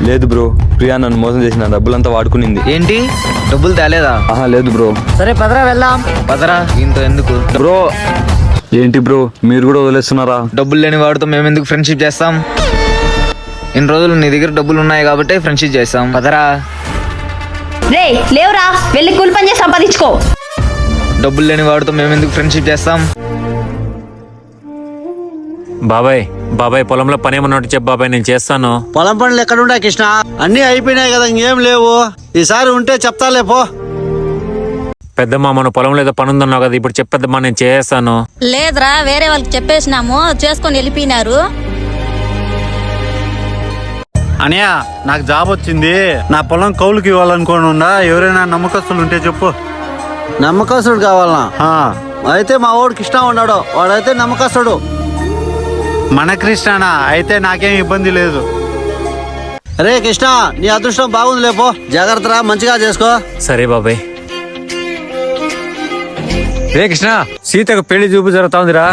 లేదు బ్రో, ప్రియా నన్ను మోసం చేసిన డబ్బులంతా వాడుకునింది. ఏంటి డబ్బులు తేలేదా? ఆహా లేదు బ్రో. సరే పదరా వెళ్దాం. పదరా, ఇంత ఎందుకు? బ్రో ఏంటి బ్రో మీరు కూడా వదిలేస్తున్నారా? డబ్బులు లేని వాడితో మేము ఎందుకు ఫ్రెండ్షిప్ చేస్తాం? ఇన్ని రోజులు నీ దగ్గర డబ్బులు ఉన్నాయి కాబట్టి ఫ్రెండ్షిప్ చేస్తాం. పదరా. రే లేవురా, వెళ్ళి కూలి పని చేసి సంపాదించుకో. డబ్బులు లేని వాడితో మేము ఎందుకు ఫ్రెండ్షిప్ చేస్తాం? బాబాయ్ బాబాయ్ పొలంలో పని ఏమన్నట్టు చెప్పు బాబాయ్, నేను చేస్తాను. పొలం పనులు ఎక్కడుంటాయి కృష్ణ? అన్నీ అయిపోయినాయి కదా, ఇంకేం లేవు. ఈసారి ఉంటే చెప్తాలే పో. పెద్దమ్మ మన పొలంలో ఏదో పని ఉందన్నావు కదా, ఇప్పుడు చెప్పేద్దమ్మా నేను చేస్తాను. లేదురా, వేరే వాళ్ళకి చెప్పేసినాము, చేసుకొని వెళ్ళిపోయినారు. అనియా నాకు జాబ్ వచ్చింది, నా పొలం కౌలుకి ఇవ్వాలనుకోని ఉందా? ఎవరైనా నమ్మకస్తులు ఉంటే చెప్పు. నమ్మకస్తుడు కావాలనా? అయితే మా వాడు కృష్ణ ఉన్నాడు, వాడైతే నమ్మకస్తుడు. మన కృష్ణనా? అయితే నాకేం ఇబ్బంది లేదు. రే కృష్ణ, నీ అదృష్టం బాగుంది లేపో. జాగ్రత్తరా, మంచిగా చేసుకో. సరే బాబాయ్. రే కృష్ణ, సీతకు పెళ్లి చూపు జరుగుతా ఉందిరా.